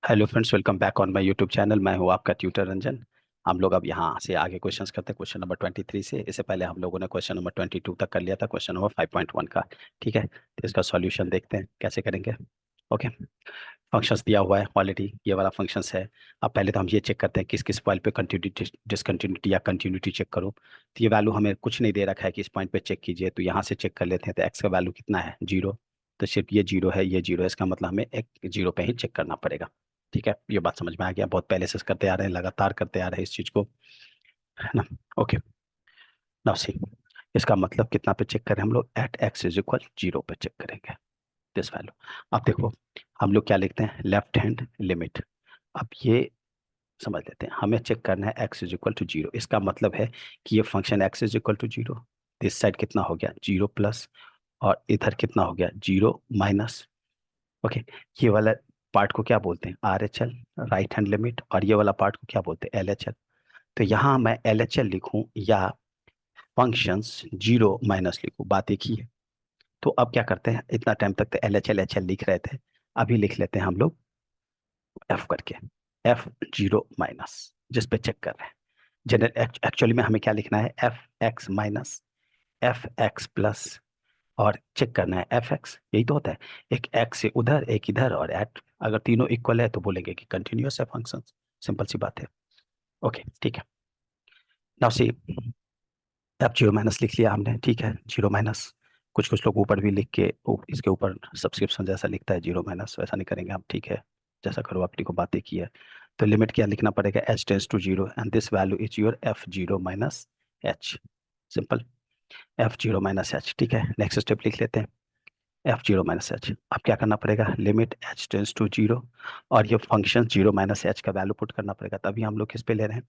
Hello friends, welcome back on my YouTube channel. मैं हूं आपका ट्यूटर रंजन। हम लोग अब यहाँ से आगे क्वेश्चंस करते हैं, क्वेश्चन नंबर 23 से। इससे पहले हम लोगों ने क्वेश्चन नंबर 22 तक कर लिया था, क्वेश्चन नंबर 5.1 का। ठीक है, तो इसका सॉल्यूशन देखते हैं कैसे करेंगे। ओके, फंक्शंस दिया हुआ है ऑलरेडी, ये वाला फंक्शंस है। अब पहले तो हम ये चेक करते हैं किस किस पॉइंट पे कंटिन्यूटी डिसकंटिन्यूटी या कंटिन्यूटी चेक करो। तो ये वैल्यू हमें कुछ नहीं दे रखा है कि इस पॉइंट पे चेक कीजिए, तो यहाँ से चेक कर लेते हैं। तो एक्स का वैल्यू कितना है? 0। तो सिर्फ ये 0 है, ये 0 है, इसका मतलब हमें एक 0 पे ही चेक करना पड़ेगा। ठीक है, ये बात समझ में आ गया। बहुत पहले से करते आ रहे हैं, लगातार करते आ रहे हैं इस चीज को, है ना। ओके, नाउ सी, इसका मतलब कितना पे चेक करें हम लोग? एट एक्स इज इक्वल 0 पे चेक करेंगे दिस वैल्यू। अब देखो, हम लोग क्या लिखते हैं? Left hand limit. अब ये समझ लेते हैं, हमें चेक करना है एक्स इज इक्वल टू 0। इसका मतलब है कि ये function x is equal to 0, this side कितना हो गया? 0 प्लस, और इधर कितना हो गया? 0 माइनस। ओके, ये वाला पार्ट को क्या बोलते हैं? Are H L, right hand limit. और ये वाला पार्ट को क्या बोलते हैं? L H L. तो यहाँ मैं एल एच एल लिखूँ या फंक्शंस 0 माइनस लिखूँ, बात एक ही है। तो अब क्या करते हैं, इतना टाइम तक तो एल एच एल लिख रहे थे, अभी लिख लेते हैं हम लोग एफ करके। एफ 0 माइनस, जिस पे चेक कर रहे हैं। जनरल एक्चुअली में हमें क्या लिखना है? F x minus F x plus, और चेक करना है एफ एक्स। यही तो होता है, एक एक्स से उधर एक इधर और एट, अगर तीनों इक्वल है तो बोलेंगे कि कंटिन्यूअस है फंक्शन। सिंपल सी बात है। ओके, ठीक है। नाउ सी, अब 0 माइनस लिख लिया हमने, ठीक है। 0 माइनस, कुछ कुछ लोग ऊपर भी लिख के इसके ऊपर सब्सक्रिप्शन जैसा लिखता है 0 माइनस, वैसा नहीं करेंगे हम, ठीक है। जैसा करो, अपनी को बातें की है। तो लिमिट क्या लिखना पड़ेगा? H tends to 0 and this value is your f 0 minus h. Simple, f 0 minus h. ठीक है, नेक्स्ट स्टेप लिख लेते हैं, एफ 0 माइनस एच। अब क्या करना पड़ेगा? लिमिट एच टेंस टू 0, और ये फंक्शन 0 माइनस एच का वैल्यू पुट करना पड़ेगा। तभी हम लोग किस पे ले रहे हैं?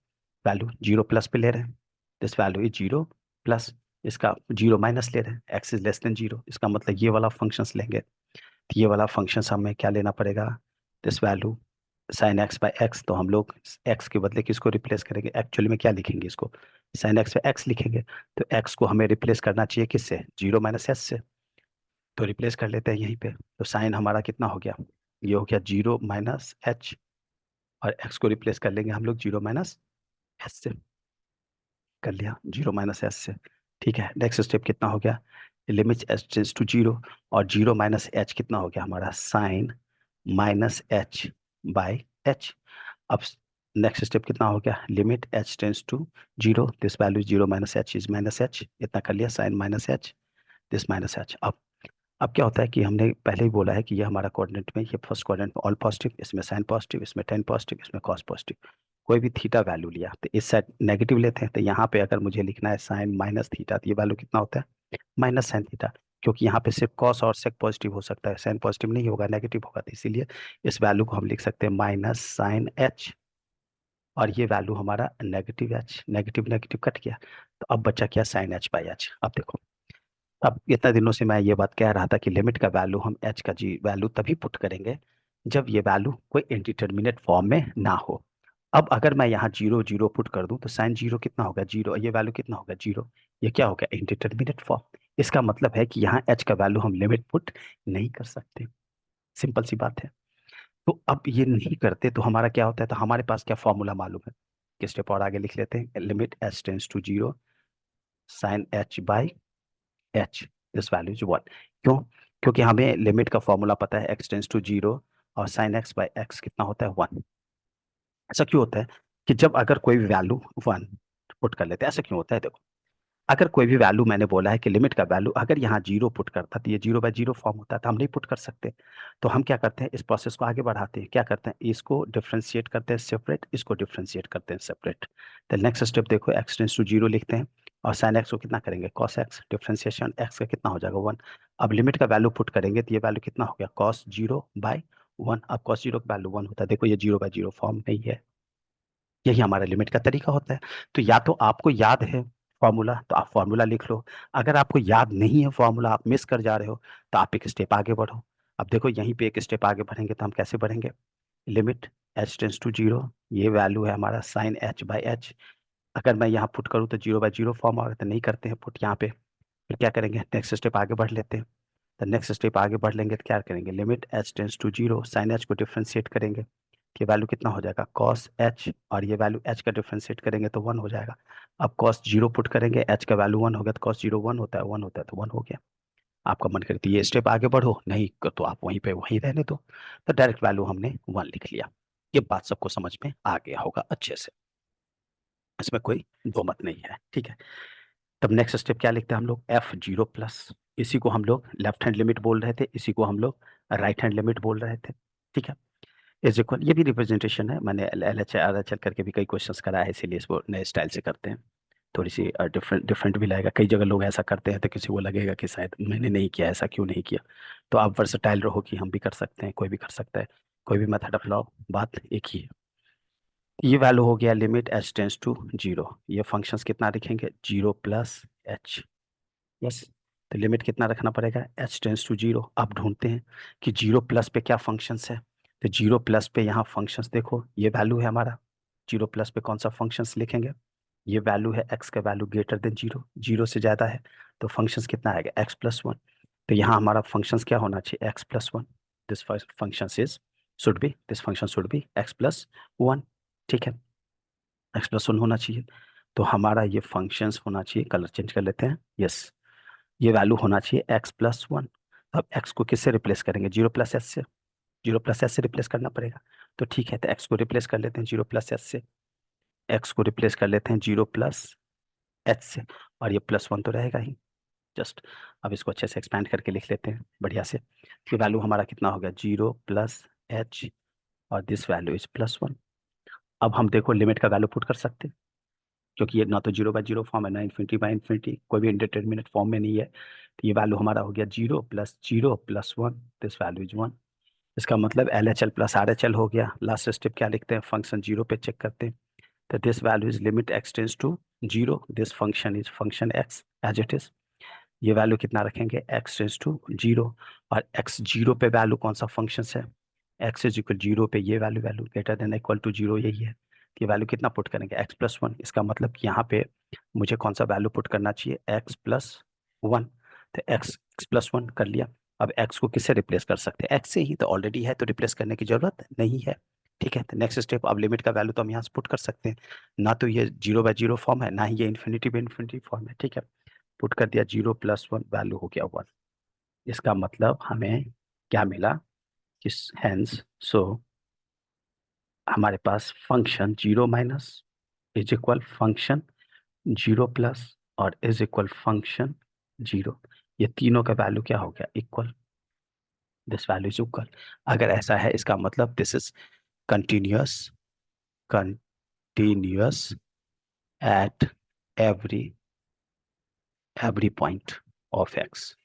वैल्यू 0 प्लस पे ले रहे हैं। दिस वैल्यू इज 0 प्लस, इसका 0 माइनस ले रहे हैं, एक्स इज लेस देन 0। इसका मतलब ये वाला फंक्शंस लेंगे। तो ये वाला फंक्शन हमें क्या लेना पड़ेगा? This value sine x by x. तो हम लोग एक्स के बदले किसको रिप्लेस करेंगे? एक्चुअली में क्या लिखेंगे इसको? साइन एक्स बाई एक्स लिखेंगे। तो एक्स को हमें रिप्लेस करना चाहिए किससे? 0 माइनस एस से। तो रिप्लेस कर लेते हैं यहीं पे। तो साइन हमारा कितना हो गया? ये हो गया 0 माइनस एच, और एक्स को रिप्लेस कर लेंगे हम लोग 0 माइनस एस से। कर लिया 0 माइनस एस से। ठीक है, नेक्स्ट स्टेप कितना हो गया? लिमिट एच टेंस टू 0, और 0 माइनस एच कितना हो गया हमारा? Sine minus h by h. अब नेक्स्ट स्टेप कितना हो गया? Limit H tends to 0, this value 0 minus h is minus h. इतना कर लिया, sine minus h, this minus h. अब क्या होता है कि हमने पहले ही बोला है कि ये हमारा कोऑर्डिनेट में, ये फर्स्ट कोऑर्डिनेट में ऑल पॉजिटिव, इसमें साइन पॉजिटिव, इसमें टेन पॉजिटिव, इसमें कॉस पॉजिटिव। कोई भी थीटा वैल्यू लिया तो इस साइड नेगेटिव लेते हैं। तो यहाँ पे अगर मुझे लिखना है साइन माइनस थीटा, तो ये वैल्यू कितना होता है? Minus sine theta. क्योंकि यहाँ पे सिर्फ कॉस और सेक पॉजिटिव हो सकता है, साइन पॉजिटिव नहीं होगा, नेगेटिव होगा। तो इसीलिए इस वैल्यू को हम लिख सकते हैं माइनस साइन एच, और ये वैल्यू हमारा negative h. Negative negative cut गया, तो अब बचा क्या? Sine h by h. अब देखो, अब इतना दिनों से मैं ये बात कह रहा था कि लिमिट का वैल्यू हम एच का जी वैल्यू तभी पुट करेंगे जब ये वैल्यू कोई इंडिटरमिनेट फॉर्म में ना हो। अब अगर मैं यहाँ 0 0 पुट कर दूं, तो साइन 0 कितना होगा? 0। ये वैल्यू कितना होगा? 0। ये क्या हो गया? Indeterminate form. इसका मतलब है कि यहाँ एच का वैल्यू हम लिमिट पुट नहीं कर सकते। सिंपल सी बात है। तो अब ये नहीं करते तो हमारा क्या होता है? तो हमारे पास क्या फॉर्मूला मालूम है? किस स्टेप और आगे लिख लेते हैं, limit H tends to 0, sine h by h, this value is 1। क्यों? क्योंकि हमें लिमिट का फॉर्मूला पता है, एक्स टेंस टू 0, और साइन एक्स बाई एक्स कितना होता है? 1। ऐसा क्यों होता है कि जब अगर कोई भी वैल्यू 1 पुट कर लेते हैं, ऐसा क्यों होता है? देखो, अगर कोई भी वैल्यू, मैंने बोला है कि लिमिट का वैल्यू अगर यहाँ 0 पुट करता तो ये 0 बाई 0 फॉर्म होता है, तो हम नहीं पुट कर सकते। तो हम क्या करते हैं? इस प्रोसेस को आगे बढ़ाते हैं। क्या करते हैं? इसको डिफ्रेंशिएट करते हैं सेपरेट, इसको डिफ्रेंशिएट करते हैं सेपरेट। तो नेक्स्ट स्टेप देखो, एक्स टेंस टू 0 लिखते हैं, और साइन एक्स को कितना करेंगे? Cos x. डिफ्रेंशिएशन एक्स का कितना हो जाएगा? 1। अब लिमिट का वैल्यू पुट करेंगे तो ये वैल्यू कितना हो गया? Cos 0 by 1। अब कॉस 0 का वैल्यू 1 होता है, देखो ये 0 बाई 0 फॉर्म नहीं है। यही हमारा लिमिट का तरीका होता है। तो या तो आपको याद है फॉर्मूला, तो आप फॉर्मूला लिख लो। अगर आपको याद नहीं है फॉर्मूला, आप मिस कर जा रहे हो, तो आप एक स्टेप आगे बढ़ो। अब देखो, यहीं पे एक स्टेप आगे बढ़ेंगे तो हम कैसे बढ़ेंगे? लिमिट एच टेंस टू 0, ये वैल्यू है हमारा साइन एच बाई एच। अगर मैं यहाँ पुट करूँ तो 0 बाई 0 फॉर्म आएगा, तो नहीं करते हैं पुट यहाँ पे। फिर क्या करेंगे? नेक्स्ट स्टेप आगे बढ़ लेते हैं। तो नेक्स्ट स्टेप आगे बढ़ लेंगे तो क्या करेंगे? Limit H tends to 0, sine h को डिफ्रेंशिएट करेंगे। ये वैल्यू कितना हो जाएगा कॉस एच, और ये वैल्यू एच का डिफ्रेंशिएट करेंगे तो 1 हो जाएगा। अब कॉस जीरो पुट करेंगे, एच का वैल्यू 1 हो गया तो कॉस जीरो 1 होता है, 1 होता है तो 1 हो गया। आपका मन करती है ये स्टेप आगे बढ़ो, नहीं तो आप वहीं पे वहीं रहने दो, तो डायरेक्ट वैल्यू हमने 1 लिख लिया। ये बात सबको समझ में आ गया होगा अच्छे से, इसमें कोई दो मत नहीं है, ठीक है। तब नेक्स्ट स्टेप क्या लिखते हैं हम लोग, एफ जीरो प्लस, इसी को हम लोग लेफ्ट हैंड लिमिट बोल रहे थे, इसी को हम लोग राइट हैंड लिमिट बोल रहे थे, ठीक है। इज इक्वल, ये भी रिप्रेजेंटेशन है, मैंने L H R H L करके भी कई क्वेश्चंस कराया है, इसीलिए इसको नए स्टाइल से करते हैं। थोड़ी सी डिफरेंट डिफरेंट भी लगेगा, कई जगह लोग ऐसा करते हैं तो किसी को लगेगा कि शायद मैंने नहीं किया, ऐसा क्यों नहीं किया। तो आप वर्सटाइल रहो कि हम भी कर सकते हैं, कोई भी कर सकता है, कोई भी मेथड अपनाओ, बात एक ही है। ये वैल्यू हो गया limit H tends to zero, ये फंक्शंस कितना लिखेंगे, जीरो प्लस एच, यस। तो लिमिट कितना रखना पड़ेगा, एच टेंस टू जीरो। आप ढूंढते हैं कि जीरो प्लस पे क्या फंक्शंस है, तो जीरो प्लस पे यहाँ फंक्शंस देखो, ये वैल्यू है हमारा, जीरो प्लस पे कौन सा फंक्शंस लिखेंगे, ये वैल्यू है एक्स का value greater than zero, zero से ज़्यादा है, तो फंक्शंस कितना आएगा, एक्स प्लस वन। तो यहाँ हमारा फंक्शंस क्या होना चाहिए, x plus one. This function is should be, this function should be x plus one, ठीक है, एक्स प्लस वन होना चाहिए। तो हमारा ये फंक्शंस होना चाहिए, कलर चेंज कर लेते हैं, यस, ये वैल्यू होना चाहिए एक्स प्लस वन। अब एक्स को किससे रिप्लेस करेंगे, जीरो प्लस एस से, जीरो प्लस एस से रिप्लेस करना पड़ेगा। तो ठीक है, तो एक्स को रिप्लेस कर लेते हैं जीरो प्लस एस से, एक्स को रिप्लेस कर लेते हैं जीरो प्लस एच से, और ये प्लस वन तो रहेगा ही, जस्ट। अब इसको अच्छे से एक्सपैंड करके लिख लेते हैं बढ़िया से, तो वैल्यू हमारा कितना हो गया, जीरो प्लस एच, और this value is plus one. अब हम देखो लिमिट का वैल्यू पुट कर सकते हैं, क्योंकि ये ना तो जीरो बाय जीरो फॉर्म है, ना इन्फिनिटी बाय इन्फिनिटी, कोई भी इंडिटरमिनेट फॉर्म में नहीं है। तो ये वैल्यू हमारा हो गया zero plus one, this value is one. इसका मतलब L H L plus are H L हो गया। लास्ट स्टेप क्या लिखते हैं, फंक्शन जीरो पे चेक करते हैं, तो this value is limit x tends to zero, this function is function x as it is. ये वैल्यू कितना रखेंगे, एक्स टेंस टू जीरो, और एक्स जीरो पे वैल्यू कौन सा फंक्शन है, एक्स इज इक्वल जीरो पे ये value, value greater than equal to zero, यही है। तो ये वैल्यू कितना पुट करेंगे, एक्स प्लस वन। इसका मतलब कि यहाँ पे मुझे कौन सा वैल्यू पुट करना चाहिए, एक्स प्लस वन। तो एक्स प्लस वन कर लिया। अब एक्स को किससे रिप्लेस कर सकते हैं, एक्स से ही, तो ऑलरेडी है तो रिप्लेस करने की जरूरत नहीं है, ठीक है। तो नेक्स्ट स्टेप, अब लिमिट का वैल्यू तो हम यहाँ से पुट कर सकते हैं, ना तो ये जीरो बाय जीरो फॉर्म है, ना ही ये इन्फिनिटी बाय इन्फिनिटी फॉर्म है, ठीक है। पुट कर दिया, जीरो प्लस वन, वैल्यू हो गया वन। इसका मतलब हमें क्या मिला, कि हेंस सो हमारे पास function zero minus is equal function zero plus, और इज इक्वल फंक्शन जीरो, ये तीनों का वैल्यू क्या हो गया, equal, this value is equal. अगर ऐसा है, इसका मतलब this is continuous, continuous at every every point of X,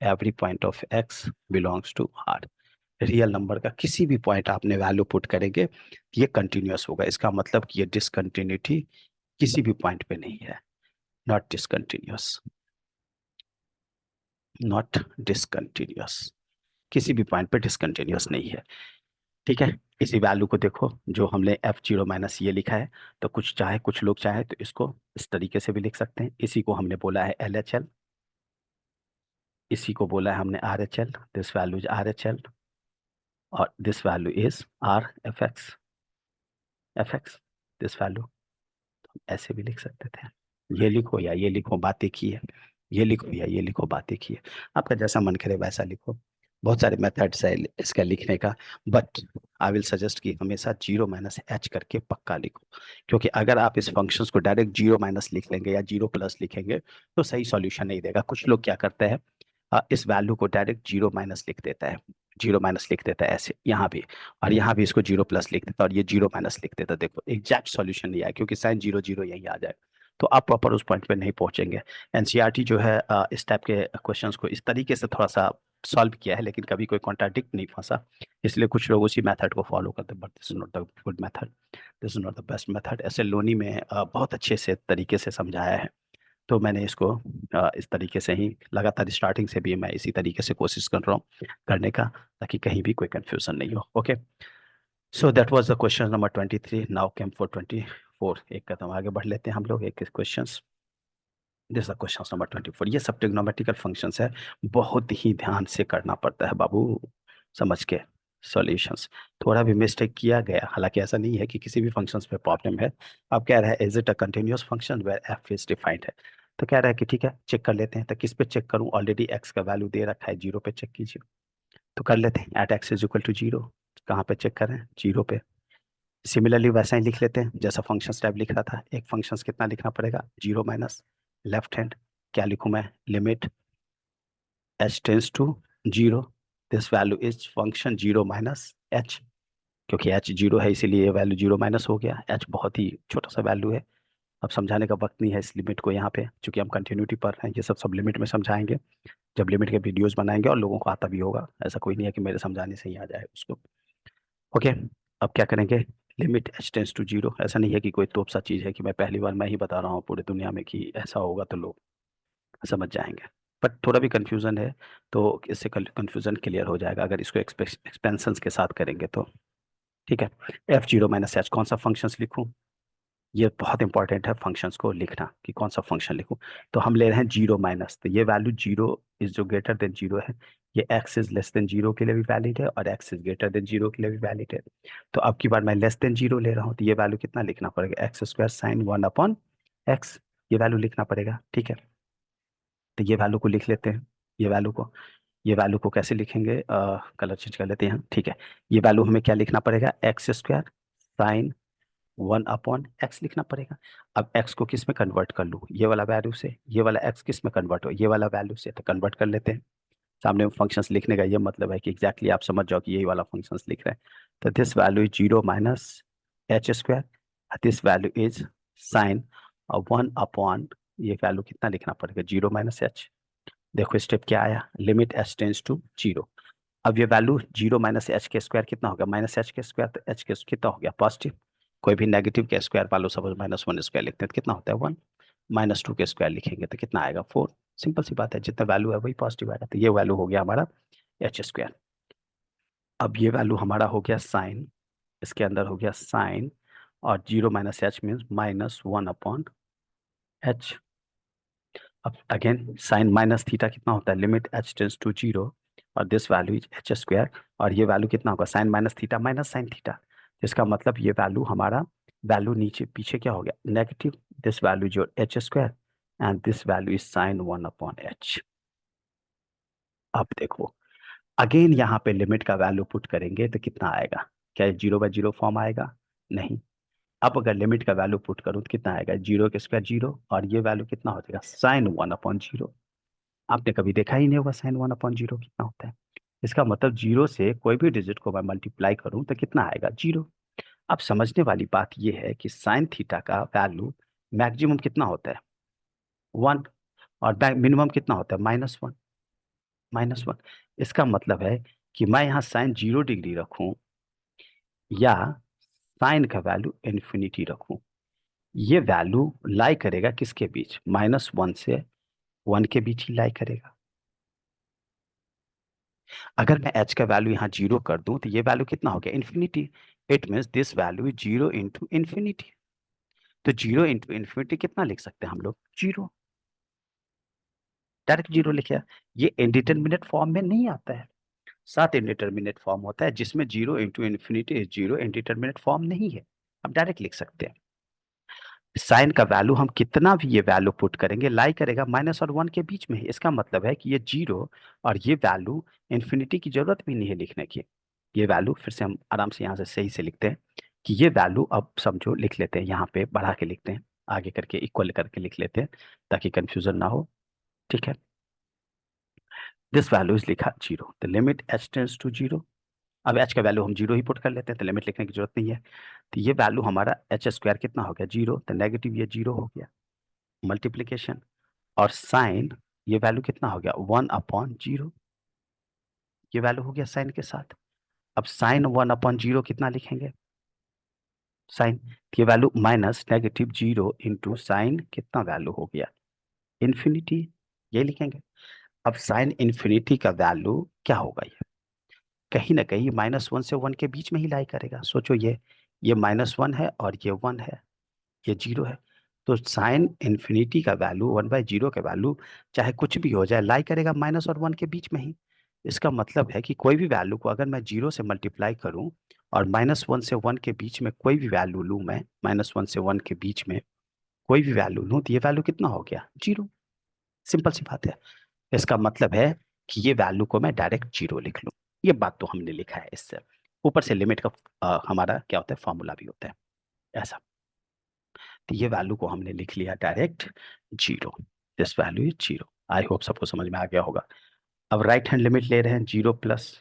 every point of X belongs to R. Real number का किसी भी पॉइंट आपने वैल्यू पुट करेंगे, ये कंटिन्यूअस होगा, इसका मतलब कि ये डिसकंटिन्यूटी किसी भी पॉइंट पे नहीं है, नॉट डिसकंटिन्यूअस, नॉट डिसकंटिन्यूअस, किसी भी पॉइंट पे डिसकंटिन्यूअस नहीं है, ठीक है। इसी वैल्यू को देखो, जो हमने एफ जीरो माइनस ये लिखा है, तो कुछ लोग चाहे तो इसको इस तरीके से भी लिख सकते हैं, इसी को हमने बोला है एल एच एल, इसी को बोला है हमने R H L, this value is R H L, और this value is R F X, F X, this value ऐसे भी लिख सकते थे, ये लिखो या ये लिखो, बात एक ही है, ये लिखो या ये लिखो, बात एक ही है, आपका जैसा मन करे वैसा लिखो। बहुत सारे मेथड्स है इसका लिखने का, बट आई विल सजेस्ट कि हमेशा जीरो माइनस एच करके पक्का लिखो, क्योंकि अगर आप इस फंक्शंस को डायरेक्ट जीरो माइनस लिख लेंगे या जीरो प्लस लिखेंगे, तो सही सॉल्यूशन नहीं देगा। कुछ लोग क्या करते हैं, इस वैल्यू को डायरेक्ट जीरो माइनस लिख देता है, जीरो माइनस लिख देता है ऐसे यहाँ भी, और यहाँ भी इसको जीरो प्लस लिख देता है, और ये जीरो माइनस लिख देता है, देखो एग्जैक्ट सॉल्यूशन नहीं आया, क्योंकि साइन जीरो जीरो यही आ जाए, तो आप प्रॉपर उस पॉइंट पे नहीं पहुंचेंगे। एनसीईआरटी जो है इस टाइप के क्वेश्चंस को इस तरीके से थोड़ा सा सॉल्व किया है, लेकिन कभी कोई कॉन्ट्राडिक्ट नहीं फंसा, इसलिए कुछ लोग उसी मेथड को फॉलो करते हैं, but this is not the good method, this is not the best method. ऐसे लोनी में बहुत अच्छे से तरीके से समझाया है, तो मैंने इसको इस तरीके से ही लगातार स्टार्टिंग से भी मैं इसी तरीके से कोशिश कर रहा हूँ करने का, ताकि कहीं भी कोई कंफ्यूजन नहीं हो, okay. So that was the question number 23, now came for 24, एक कदम आगे बढ़ लेते हैं हम लोग, एक questions, this the question number 24। ये सब ट्रिग्नोमेट्रिकल फंक्शंस है, बहुत ही ध्यान से करना पड़ता है बाबू, समझ के सॉल्यूशंस। थोड़ा भी मिस्टेक किया गया, हालांकि ऐसा नहीं है कि किसी भी फंक्शंस पे प्रॉब्लम है। अब कह रहा है is it a continuous function where f is defined है। तो कह रहा है कि ठीक है चेक कर लेते हैं, तो किस पे चेक करूं, ऑलरेडी एक्स का वैल्यू दे रखा है, जीरो पे चेक कीजिए। तो कर लेते हैं at x is equal to zero. कहाँ पे चेक करें, जीरो पे। सिमिलरली वैसा ही लिख लेते हैं जैसा फंक्शन टाइप लिख रहा था। एक फंक्शन कितना लिखना पड़ेगा, जीरो माइनस लेफ्ट हैंड, क्या लिखूं मैं, limit H tends to zero, this value is function zero minus h. क्योंकि एच जीरो है इसीलिए ये वैल्यू जीरो माइनस हो गया, एच बहुत ही छोटा सा वैल्यू है। अब समझाने का वक्त नहीं है इस लिमिट को यहाँ पे, क्योंकि हम कंटिन्यूटी पर हैं, ये सब लिमिट में समझाएंगे जब लिमिट के वीडियोस बनाएंगे, और लोगों को आता भी होगा, ऐसा कोई नहीं है कि मेरे समझाने से ही आ जाए उसको। ओके, अब क्या करेंगे, limit H tends to zero. ऐसा नहीं है कि कोई तोप सा चीज़ है कि मैं पहली बार मैं ही बता रहा हूँ पूरी दुनिया में कि ऐसा होगा तो लोग समझ जाएंगे। बट थोड़ा भी कंफ्यूजन है तो इससे कंफ्यूजन क्लियर हो जाएगा अगर इसको एक्सपेंशंस के साथ करेंगे तो। ठीक है, एफ जीरो माइनस एच, कौन सा फंक्शंस लिखूं, ये बहुत इंपॉर्टेंट है फंक्शंस को लिखना कि कौन सा फंक्शन लिखूं। तो हम ले रहे हैं जीरो माइनस, तो ये वैल्यू जीरो इज जो ग्रेटर देन जीरो है, ये x is less than zero के लिए भी वैलिड है और x is greater than zero के लिए भी वैलिड है। तो अब की बार मैं लेस देन जीरो ले रहा हूँ, तो ये वैल्यू कितना लिखना पड़ेगा, x square sine one upon x, ये वैल्यू लिखना पड़ेगा। ठीक है, तो ये वैल्यू को लिख लेते हैं, ये वैल्यू को कैसे लिखेंगे, कलर चेंज कर लेते हैं, ठीक है। ये वैल्यू हमें क्या लिखना पड़ेगा, x square sine one upon x लिखना पड़ेगा। अब एक्स को किस में कन्वर्ट कर लूँ, ये वाला वैल्यू से, ये वाला एक्स किस में कन्वर्ट हो, ये वाला वैल्यू से, तो कन्वर्ट कर लेते हैं। सामने फंक्शंस लिखने का ये मतलब है कि एग्जैक्टली आप समझ जाओ कि यही वाला फंक्शंस लिख रहे हैं। तो this value is zero minus h square, this value is sine one upon, ये वैल्यू कितना लिखना पड़ेगा, जीरो माइनस एच। देखो स्टेप क्या आया, limit H tends to zero. अब ये वैल्यू जीरो माइनस एच के स्क्वायर कितना हो गया, माइनस एच के स्क्वायर, तो एच के कितना हो गया, पॉजिटिव। कोई भी नेगेटिव के स्क्वायर पालो, सपोज माइनस वन स्क्वायर लिखते हैं तो कितना होता है, वन। माइनस टू के स्क्वायर लिखेंगे तो कितना आएगा, फोर। सिंपल सी बात है, जितना वैल्यू है वही पॉजिटिव आएगा, तो ये वैल्यू हो गया हमारा एच स्क्वायर। अब ये वैल्यू हमारा हो गया साइन, इसके अंदर हो गया साइन, और zero minus H means minus one upon H. अब अगेन साइन माइनस थीटा कितना होता है, limit H tends to zero, और this value is H square, और ये वैल्यू कितना होगा, sine minus theta minus sine theta. इसका मतलब ये वैल्यू हमारा, वैल्यू नीचे पीछे क्या हो गया, नेगेटिव, दिस वैल्यू जो H square and this value is sine one upon H. अब देखो अगेन यहाँ पे लिमिट का वैल्यू पुट करेंगे तो कितना आएगा, क्या जीरो बाय जीरो फॉर्म आएगा, नहीं। अब अगर लिमिट का वैल्यू पुट करूँ तो कितना आएगा, जीरो के स्क्वायर जीरो, और ये वैल्यू कितना हो जाएगा, साइन वन अपॉन जीरो। आपने कभी देखा ही नहीं होगा साइन वन अपॉन जीरो कितना होता है। इसका मतलब जीरो से कोई भी डिजिट को मैं मल्टीप्लाई करूं तो कितना आएगा, जीरो। अब समझने वाली बात यह है कि साइन थीटा का वैल्यू मैक्सिमम कितना होता है, वन, और मिनिमम कितना होता है, माइनस वन, माइनस वन। इसका मतलब है कि मैं यहाँ साइन जीरो डिग्री रखूं या साइन का वैल्यू इन्फिनिटी रखूं, ये वैल्यू लाई करेगा किसके बीच, माइनस वन से वन के बीच ही लाई करेगा। अगर मैं एच का वैल्यू यहाँ जीरो कर दूं तो ये वैल्यू कितना हो गया, infinity. It means this value is zero into infinity. तो जीरो इंटू इन्फिनिटी कितना लिख सकते हैं हम लोग, जीरो, डायरेक्ट जीरो लिखे। ये इंडिटरमिनेट फॉर्म में नहीं आता है, सात इंडिटरमिनेट फॉर्म होता है जिसमें zero into infinity is zero, indeterminate form नहीं है, हम डायरेक्ट लिख सकते हैं। साइन का वैल्यू हम कितना भी ये वैल्यू पुट करेंगे लाई करेगा माइनस और वन के बीच में ही। इसका मतलब है कि ये जीरो और ये वैल्यू इन्फिनिटी की जरूरत भी नहीं है लिखने की। ये वैल्यू फिर से हम आराम से यहाँ से सही से लिखते हैं कि ये वैल्यू, अब समझो लिख लेते हैं, यहाँ पे बढ़ा के लिखते हैं, आगे करके इक्वल करके लिख लेते हैं ताकि कंफ्यूजन ना हो। ठीक है, दिस वैल्यू इज लिखा zero, the limit H tends to zero. अब एच का वैल्यू हम जीरो ही पुट कर लेते हैं तो लिमिट लिखने की जरूरत नहीं है। तो ये वैल्यू हमारा एच स्क्वायर कितना हो गया, जीरो, तो नेगेटिव ये जीरो हो गया, मल्टीप्लीकेशन, और साइन ये वैल्यू कितना हो गया, वन अपॉन जीरो, ये वैल्यू हो गया साइन के साथ। अब साइन वन अपॉन जीरो कितना लिखेंगे, साइन, ये value minus negative zero into sine कितना वैल्यू हो गया, इन्फिनिटी, ये लिखेंगे। अब साइन इन्फिनिटी का वैल्यू क्या होगा, ये कहीं ना कहीं माइनस वन से वन के बीच में ही लाई करेगा। सोचो ये माइनस वन है और ये वन है, ये जीरो है। तो साइन इन्फिनिटी का वैल्यू वन बाय जीरो का वैल्यू चाहे कुछ भी हो जाए लाई करेगा माइनस और वन के बीच में ही। इसका मतलब है कि कोई भी वैल्यू को अगर मैं 0 से मल्टीप्लाई करूं और -1 से 1 के बीच में कोई भी वैल्यू लूं, मैं -1 से 1 के बीच में कोई भी वैल्यू लूं, तो ये वैल्यू कितना हो गया? 0। सिंपल सी बात है। इसका मतलब है कि ये वैल्यू को मैं डायरेक्ट 0 लिख लूं। ये बात तो हमने लिखा है। इससे ऊपर से लिमिट का हमारा क्या होता है, फॉर्मूला भी होता है ऐसा। तो ये वैल्यू को हमने लिख लिया direct 0। This value is 0। I hope सबको समझ में आ गया होगा। अब राइट हैंड लिमिट ले रहे हैं 0 plus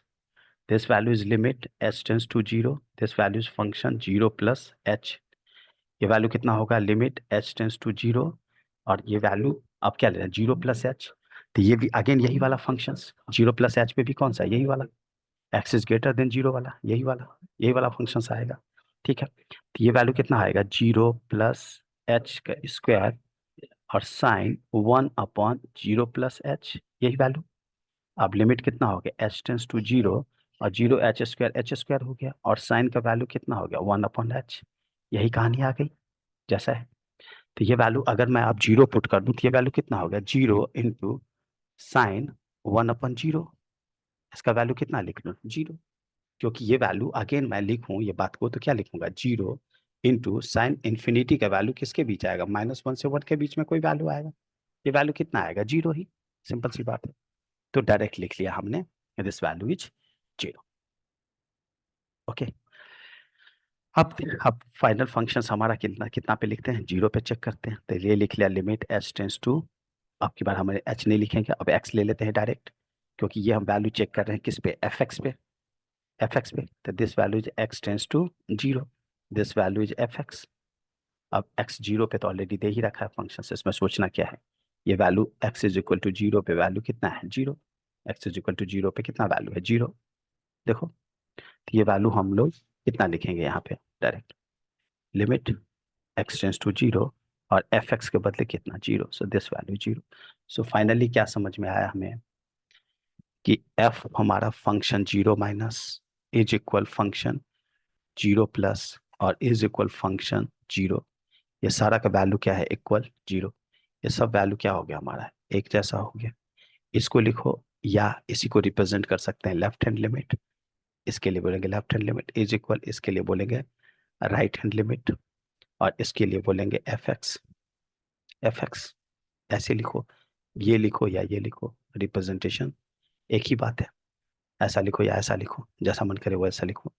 this value is limit h tends to 0, this value is function 0 plus h। ये वैल्यू कितना होगा? लिमिट h टेंस टू 0, और ये वैल्यू आप क्या ले रहे हैं? 0 प्लस h। तो ये भी अगेन यही वाला फंक्शन, 0 प्लस h पे भी कौन सा? यही वाला x इज ग्रेटर देन 0 वाला, यही वाला फंक्शन आएगा। ठीक है, तो ये वैल्यू कितना आएगा? 0 प्लस h का स्क्वायर और साइन 1/0 प्लस h, यही वैल्यू। अब लिमिट कितना हो गया? h टेंस टू 0, और 0 h स्क्वायर हो गया, और साइन का वैल्यू कितना हो गया? 1/h। यही कहानी आ गई जैसा है। तो ये वैल्यू अगर मैं आप 0 पुट कर दूं, तो ये वैल्यू कितना हो गया? 0 इंटू साइन 1/0। इसका वैल्यू कितना लिख लूं? 0। क्योंकि ये वैल्यू अगेन मैं लिखूं ये बात को, तो क्या लिखूंगा? 0 इंटू साइन इन्फिनिटी का वैल्यू किसके बीच आएगा? -1 से 1 के बीच में कोई वैल्यू आएगा, ये वैल्यू कितना आएगा? 0 ही। सिंपल सी बात है। तो डायरेक्ट लिख लिया हमने, दिस वैल्यू इज 0। ओके। अब फाइनल फंक्शंस हमारा कितना कितना पे लिखते हैं? 0 पे चेक करते हैं। तो ये लिख लिया लिमिट h टेंस टू, अब की बार हमें h नहीं लिखेंगे, अब x ले लेते हैं डायरेक्ट, क्योंकि ये हम वैल्यू चेक कर रहे हैं किस पे? fx पे। तो this value is x tends to 0, this value is fx। अब x 0 पे तो ऑलरेडी दे ही रखा है फंक्शन से, इसमें सोचना क्या है? ये value x is equal to 0 पे वैल्यू कितना है? 0। x इज इक्वल टू 0 पे कितना वैल्यू है? 0। देखो, तो ये वैल्यू हम लोग कितना लिखेंगे यहाँ पे? Direct limit x tends to 0, और fx के बदले कितना? 0। So this value 0। So finally क्या समझ में आया हमें? कि f हमारा function 0 minus is equal function 0 plus और इज इक्वल फंक्शन 0, ये सारा का वैल्यू क्या है? इक्वल 0। ये सब वैल्यू क्या हो गया हमारा? एक जैसा हो गया। इसको लिखो, या इसी को रिप्रेजेंट कर सकते हैं लेफ्ट हैंड लिमिट। इसके लिए बोलेंगे left hand limit is equal, इसके लिए बोलेंगे राइट हैंड लिमिट, और इसके लिए बोलेंगे एफ एक्स। ऐसे लिखो, ये लिखो या ये लिखो, रिप्रेजेंटेशन एक ही बात है। ऐसा लिखो या ऐसा लिखो, जैसा मन करे वैसा लिखो।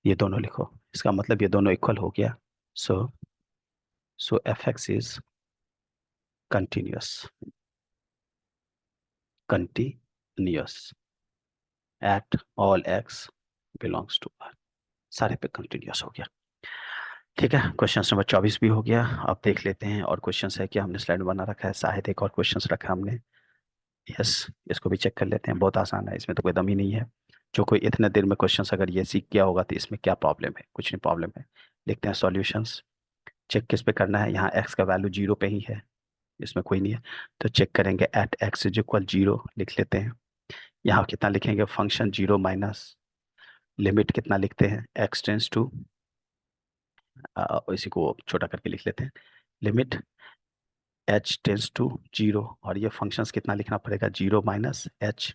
ये दोनों लिखो, इसका मतलब ये दोनों इक्वल हो गया। So F X is continuous, continuous at all X belongs to R. सारे पे कंटिन्यूअस हो गया। ठीक है, क्वेश्चन नंबर 24 भी हो गया। अब देख लेते हैं और क्वेश्चन है क्या। हमने स्लाइड बना रखा है, शायद एक और क्वेश्चन रखा हमने। यस, इसको भी चेक कर लेते हैं। बहुत आसान है, इसमें तो कोई दम ही नहीं है। जो कोई इतने देर में क्वेश्चन अगर ये सीख गया होगा तो इसमें क्या प्रॉब्लम है? कुछ नहीं प्रॉब्लम है। देखते हैं सॉल्यूशंस। चेक किस पे करना है? यहाँ एक्स का वैल्यू 0 पे ही है, इसमें कोई नहीं है। तो चेक करेंगे एट एक्स इज इक्वल 0 लिख लेते हैं। यहाँ कितना लिखेंगे? फंक्शन 0 माइनस लिमिट कितना लिखते हैं? एक्स टेंस टू, इसी को छोटा करके लिख लेते हैं, लिमिट h टेंस टू 0, और ये फंक्शंस कितना लिखना पड़ेगा? 0 माइनस h।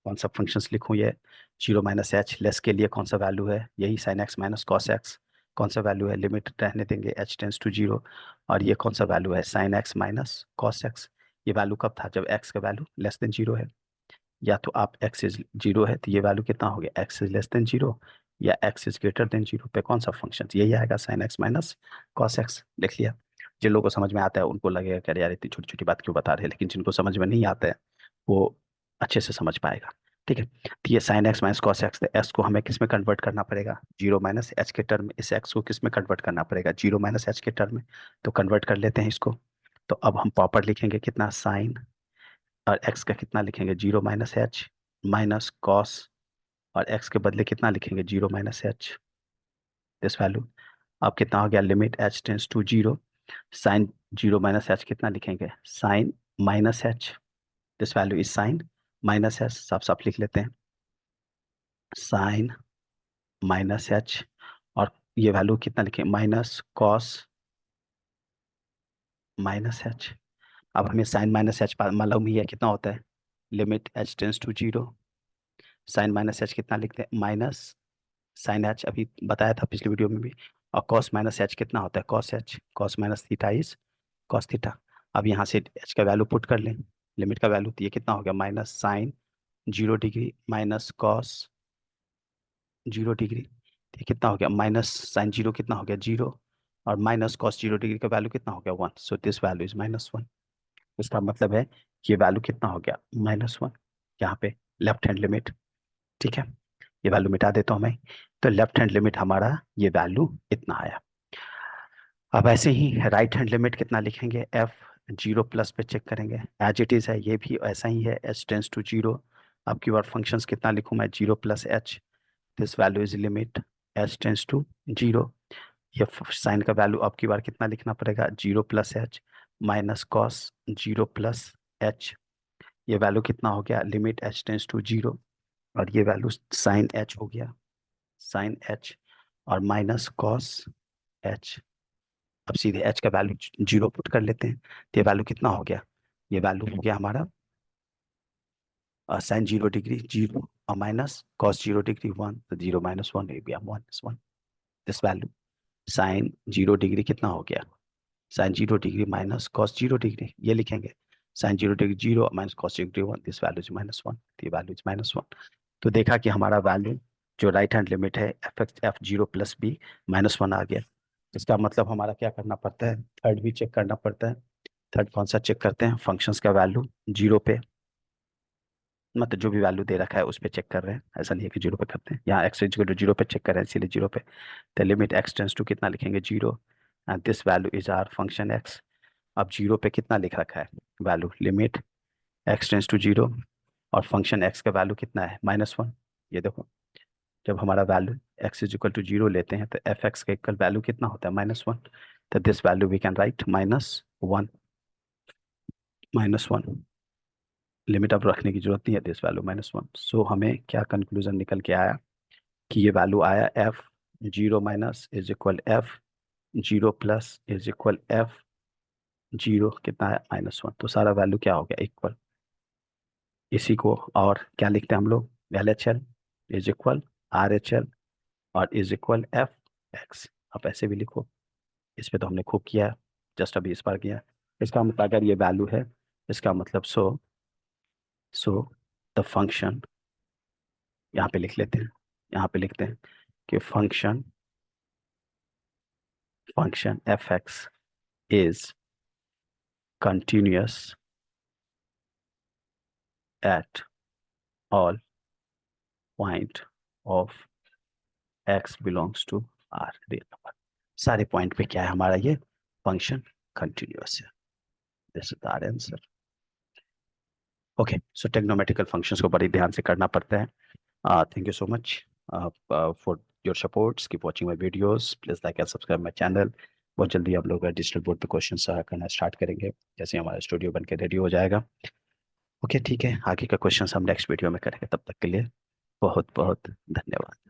कौन सा फंक्शंस लिखूं? ये 0 माइनस h। लेस के लिए कौन सा वैल्यू है? यही sine x minus cos x. कौन सा वैल्यू है? लिमिट रहने देंगे h टेंस टू 0, और ये कौन सा वैल्यू है? Sine x minus cos x. ये वैल्यू कब था? जब x का वैल्यू लेस देन 0 है। या तो आप x इज 0 है तो ये वैल्यू कितना हो गया? x इज लेस देन 0, या x इज ग्रेटर देन 0 पे कौन सा फंक्शन? यही आएगा, sine x minus cos x. लिख लिया। जिन लोगों को समझ में आता है उनको लगेगा कि अरे यार इतनी छोटी छोटी बात क्यों बता रहे हैं, लेकिन जिनको समझ में नहीं आता है वो अच्छे से समझ पाएगा। ठीक है, तो ये sine x minus cos x, तो एक्स को हमें किस में कन्वर्ट करना पड़ेगा? 0 माइनस एच के टर्म में। इस एक्स को किस में कन्वर्ट करना पड़ेगा? 0 माइनस एच के टर्म में। तो कन्वर्ट कर लेते हैं इसको। तो अब हम प्रॉपर लिखेंगे कितना? साइन, और x का कितना लिखेंगे? 0 माइनस एच माइनस कॉस, और x के बदले कितना लिखेंगे? 0 माइनस एच, दिस वैल्यू। अब कितना हो गया? Limit h tends to 0, sine 0 minus h कितना लिखेंगे? Sine minus h, this value is sine minus h. साफ साफ लिख लेते हैं, साइन माइनस एच, और ये वैल्यू कितना लिखें? Minus cos minus h. अब हमें साइन माइनस एच मालूम ही है कितना होता है, limit h tends to 0, sine minus h कितना लिखते हैं, माइनस साइन एच, अभी बताया था पिछली वीडियो में भी। और कॉस माइनस एच कितना होता है, cos H, cos minus theta is cos theta. अब यहाँ से एच का वैल्यू पुट कर लें, लिमिट का वैल्यू, तो ये कितना हो गया, minus sine 0 degree minus cos 0 degree. तो ये कितना हो गया, माइनस साइन 0 कितना हो गया, 0, और माइनस कॉस 0 डिग्री का वैल्यू कितना हो गया, 1। सो दिस वैल्यू इज -1। इसका मतलब है कि ये वैल्यू कितना हो गया, -1, यहाँ पे लेफ्ट हैंड लिमिट। ठीक है, ये वैल्यू मिटा देता हूँ मैं। तो लेफ्ट हैंड लिमिट हमारा ये वैल्यू इतना आया। अब ऐसे ही राइट हैंड लिमिट कितना लिखेंगे, एफ 0 प्लस पे चेक करेंगे, एज इट इज है, ये भी ऐसा ही है, एच टेंस टू 0। अब की बार फंक्शंस कितना लिखूँ मैं, 0 + h, this value is limit H tends to 0। ये साइन का वैल्यू अब की बार कितना लिखना पड़ेगा, 0 + h माइनस कॉस 0 + h। ये वैल्यू कितना हो गया, लिमिट एच टेंस टू 0, और ये वैल्यू साइन एच हो गया, साइन एच, और माइनस कॉस एच। अब सीधे एच का वैल्यू 0 पुट कर लेते हैं, तो ये वैल्यू कितना हो गया, ये वैल्यू हो गया हमारा साइन 0 डिग्री 0, और माइनस कॉस 0 डिग्री 1, तो 0 - 1 हो गया -1। दिस वैल्यू साइन 0 डिग्री कितना हो गया, sine 0 degree minus cos 0 degree, ये लिखेंगे, sine 0 degree 0 minus cos 0 degree 1, this value is -1, ये वैल्यू इज -1। तो देखा कि हमारा वैल्यू जो राइट हैंड लिमिट है f0 + b -1 आ गया। इसका मतलब हमारा क्या करना पड़ता है, थर्ड भी चेक करना पड़ता है। थर्ड कौन सा चेक करते हैं, फंक्शंस का वैल्यू 0 पे, मतलब जो भी वैल्यू दे रखा है उस पे चेक कर रहे हैं, ऐसा नहीं है कि 0 पे करते हैं। यहाँ x इक्वल टू 0 पे चेक कर रहे हैं, इसीलिए 0 पे। तो लिमिट x टेंस टू कितना लिखेंगे, 0, and this value is our function x। अब 0 पे कितना लिख रखा है value, limit x tends to 0, और फंक्शन x का वैल्यू कितना है, -1। ये देखो, जब हमारा value x is equal to 0 लेते हैं तो एफ एक्स का इक्वल वैल्यू कितना होता है, -1। तो this value we can write -1, -1। Limit अब रखने की जरूरत नहीं है, दिस वैल्यू -1। सो हमें क्या कंक्लूजन निकल के आया कि ये वैल्यू आया F 0 - is equal F 0 + is equal F 0 कितना है, -1। तो सारा वैल्यू क्या हो गया, इक्वल। इसी को और क्या लिखते हैं हम लोग, LHL इज इक्वल RHL, और इज इक्वल एफ एक्स। आप ऐसे भी लिखो, इस पे तो हमने खूब किया है, जस्ट अभी इस बार किया है। इसका मतलब अगर ये वैल्यू है, इसका मतलब सो द फंक्शन, यहाँ पे लिख लेते हैं, यहाँ पे लिखते हैं कि function F X is continuous at all point of X belongs to R real number. सारे पॉइंट पे क्या है हमारा, ये फंक्शन कंटिन्यूअस है। This is the answer. Okay, so trigonometrical functions को बड़ी ध्यान से करना पड़ता है। Thank you so much for your supports. Keep watching my videos. Please like and subscribe my channel. बहुत जल्दी आप लोग डिजिटल बोर्ड पे क्वेश्चन करना स्टार्ट करेंगे जैसे हमारा स्टूडियो बन के रेडी हो जाएगा। ओके ठीक है, आगे का क्वेश्चन हम नेक्स्ट वीडियो में करेंगे, तब तक के लिए बहुत बहुत धन्यवाद।